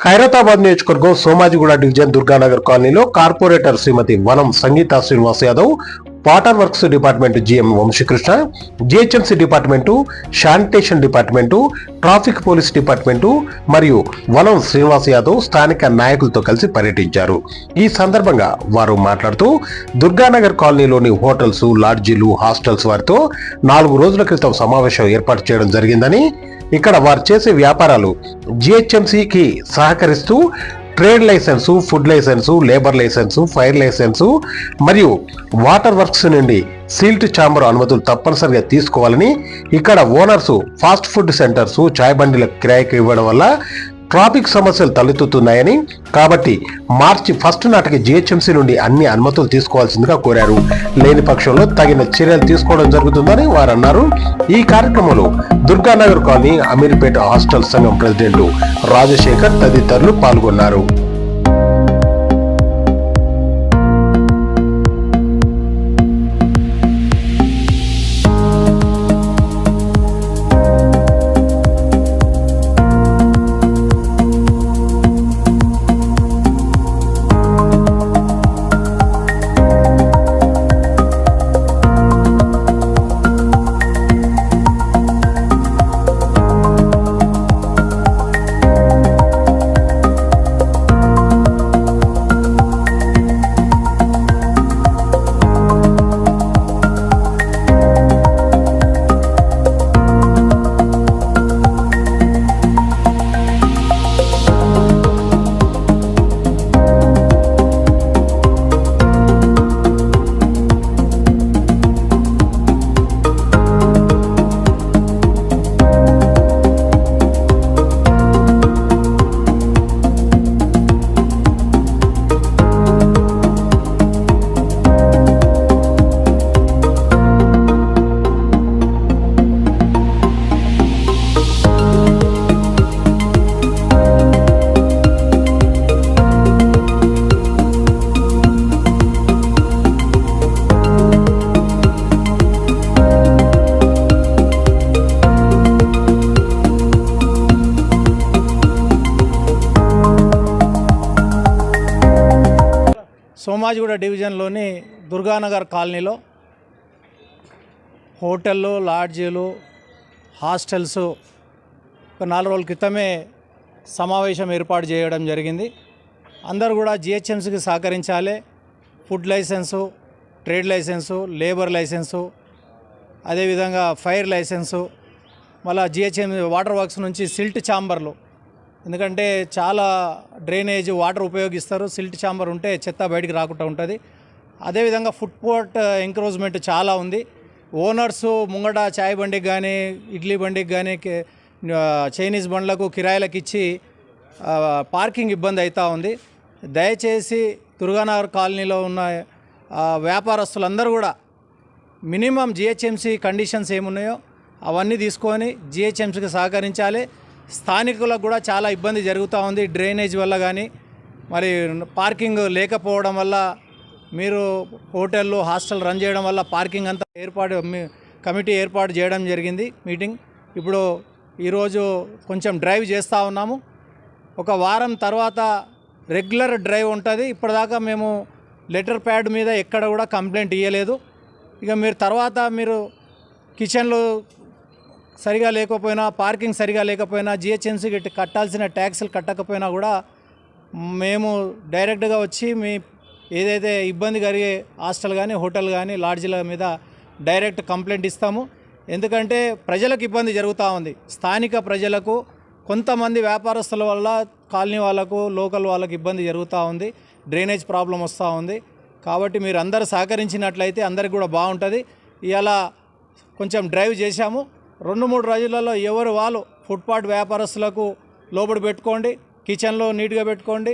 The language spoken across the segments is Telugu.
ఖైరతాబాద్ నియోజకవర్గం సోమాజిగూడ డివిజన్ దుర్గానగర్ కాలనీలో corporator Shrimati Vanam Sangeetha Srinivas Yadav, water works department GM Vamshikrishna, GHMC department, sanitation department, traffic police department మరియు వనం శ్రీనివాస్ యాదవ్ స్థానిక నాయకులతో కలిసి పర్యటించారు. ఈ సందర్భంగా వారు మాట్లాడుతూ దుర్గానగర్ కాలనీలోని హోటల్స్, లాడ్జీలు, హాస్టల్స్ వారితో 4 రోజుల క్రితం సమావేశం ఏర్పాటు చేయడం జరిగిందని, ఇక్కడ వారు చేసే వ్యాపారాలు జిహెచ్ఎంసీకి సహకరిస్తూ trade licence, food licence, labour licence, fire licence మరియు వాటర్ వర్క్స్ నుండి సీల్ట్ ఛాంబర్ అనుమతులు తప్పనిసరిగా తీసుకోవాలని, ఇక్కడ ఓనర్సు ఫాస్ట్ ఫుడ్ సెంటర్సు, చాయ్ బండిల కిరాయికి ఇవ్వడం వల్ల ట్రాఫిక్ సమస్యలు తలెత్తుతున్నాయని, కాబట్టి మార్చి 1 నాటికి జిహెచ్ఎంసీ నుండి అన్ని అనుమతులు తీసుకోవాల్సిందిగా కోరారు. లేని పక్షంలో తగిన చర్యలు తీసుకోవడం జరుగుతుందని వారు అన్నారు. ఈ కార్యక్రమంలో దుర్గానగర్ కాలనీ అమీర్పేట హాస్టల్ సంఘం ప్రెసిడెంట్ రాజశేఖర్ తదితరులు పాల్గొన్నారు. సోమాజిగూడ డివిజన్లోని దుర్గానగర్ కాలనీలో హోటళ్ళు, లాడ్జీలు, హాస్టల్స్ ఒక 4 రోజుల క్రితమే సమావేశం ఏర్పాటు చేయడం జరిగింది. అందరూ కూడా జిహెచ్ఎంసీకి సహకరించాలి. Food licence, trade licence, labour licence, అదేవిధంగా ఫైర్ లైసెన్సు, మళ్ళీ జిహెచ్ఎంసీ వాటర్ వర్క్స్ నుంచి సిల్ట్ ఛాంబర్లు, ఎందుకంటే చాలా డ్రైనేజ్ వాటర్ ఉపయోగిస్తారు. సిల్ట్ ఛాంబర్ ఉంటే చెత్త బయటికి రాకుండా ఉంటుంది. అదేవిధంగా ఫుట్పాత్ ఎంక్రోచ్మెంట్ చాలా ఉంది. ఓనర్స్ ముంగట చాయ్ బండికి కానీ, ఇడ్లీ బండికి కానీ, చైనీస్ బండ్లకు కిరాయిలకు ఇచ్చి పార్కింగ్ ఇబ్బంది అవుతూ ఉంది. దయచేసి దుర్గానగర్ కాలనీలో ఉన్న వ్యాపారస్తులందరూ కూడా మినిమం జిహెచ్ఎంసీ కండిషన్స్ ఏమున్నాయో అవన్నీ తీసుకొని జిహెచ్ఎంసీకి సహకరించాలి. స్థానికులకు కూడా చాలా ఇబ్బంది జరుగుతూ ఉంది డ్రైనేజ్ వల్ల కానీ, మరి పార్కింగ్ లేకపోవడం వల్ల, మీరు హోటళ్ళు, హాస్టల్ రన్ చేయడం వల్ల పార్కింగ్ అంతా కమిటీ ఏర్పాటు చేయడం జరిగింది మీటింగ్. ఇప్పుడు ఈరోజు కొంచెం డ్రైవ్ చేస్తూ ఉన్నాము. ఒక వారం తర్వాత రెగ్యులర్ డ్రైవ్ ఉంటుంది. ఇప్పటిదాకా మేము లెటర్ ప్యాడ్ మీద ఎక్కడ కూడా కంప్లైంట్ ఇవ్వలేదు. ఇక మీరు తర్వాత మీరు కిచెన్లో సరిగా లేకపోయినా, పార్కింగ్ సరిగా లేకపోయినా, జిహెచ్ఎంసీకి కట్టాల్సిన ట్యాక్సులు కట్టకపోయినా కూడా మేము డైరెక్ట్గా వచ్చి మీ ఏదైతే ఇబ్బంది కలిగే హాస్టల్ కానీ, హోటల్ కానీ, లాడ్జీల మీద డైరెక్ట్ కంప్లైంట్ ఇస్తాము. ఎందుకంటే ప్రజలకు ఇబ్బంది జరుగుతూ ఉంది. స్థానిక ప్రజలకు, కొంతమంది వ్యాపారస్తుల వల్ల కాలనీ వాళ్ళకు, లోకల్ వాళ్ళకు ఇబ్బంది జరుగుతూ ఉంది. డ్రైనేజ్ ప్రాబ్లం వస్తూ ఉంది. కాబట్టి మీరు అందరూ సహకరించినట్లయితే అందరికి కూడా బాగుంటుంది. ఇలా కొంచెం డ్రైవ్ చేశాము. 2-3 రోజులలో ఎవరు వాళ్ళు ఫుట్పాత్ వ్యాపారస్తులకు లోబడి పెట్టుకోండి, కిచెన్లో నీట్గా పెట్టుకోండి.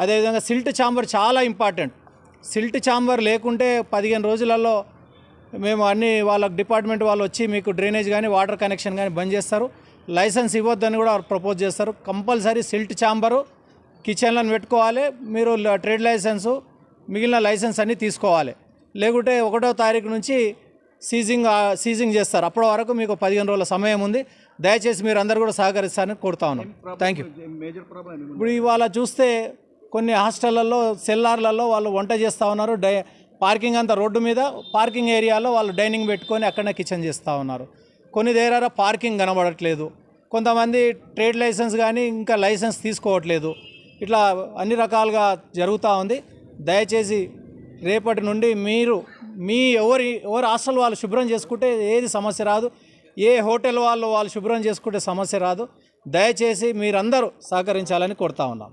అదేవిధంగా సిల్ట్ ఛాంబర్ చాలా ఇంపార్టెంట్. సిల్ట్ ఛాంబర్ లేకుంటే 15 రోజులలో మేము అన్ని వాళ్ళ డిపార్ట్మెంట్ వాళ్ళు వచ్చి మీకు డ్రైనేజ్ కానీ, వాటర్ కనెక్షన్ కానీ బంద్ చేస్తారు. లైసెన్స్ ఇవ్వద్దని కూడా ప్రపోజ్ చేస్తారు. కంపల్సరీ సిల్ట్ ఛాంబరు కిచెన్లను పెట్టుకోవాలి. మీరు ట్రేడ్ లైసెన్సు, మిగిలిన లైసెన్స్ అన్నీ తీసుకోవాలి. లేకుంటే 1వ తారీఖు నుంచి సీజింగ్ చేస్తారు. అప్పటి వరకు మీకు 15 రోజుల సమయం ఉంది. దయచేసి మీరు అందరూ కూడా సహకరిస్తారని కోరుతా ఉన్నాం. Thank you. ఇప్పుడు ఇవాళ చూస్తే కొన్ని హాస్టళ్లలో సెల్లార్లలో వాళ్ళు వంట చేస్తూ ఉన్నారు. పార్కింగ్ అంతా రోడ్డు మీద, పార్కింగ్ ఏరియాలో వాళ్ళు డైనింగ్ పెట్టుకొని అక్కడనే కిచెన్ చేస్తూ ఉన్నారు. కొన్ని దగ్గర పార్కింగ్ కనబడట్లేదు. కొంతమంది ట్రేడ్ లైసెన్స్ కానీ ఇంకా లైసెన్స్ తీసుకోవట్లేదు. ఇట్లా అన్ని రకాలుగా జరుగుతూ ఉంది. దయచేసి రేపటి నుండి మీరు ఎవరి హాస్టల్ వాళ్ళు శుభ్రం చేసుకుంటే ఏది సమస్య రాదు. ఏ హోటల్ వాళ్ళు శుభ్రం చేసుకుంటే సమస్య రాదు. దయచేసి మీరందరూ సహకరించాలని కోరుతా ఉన్నాం.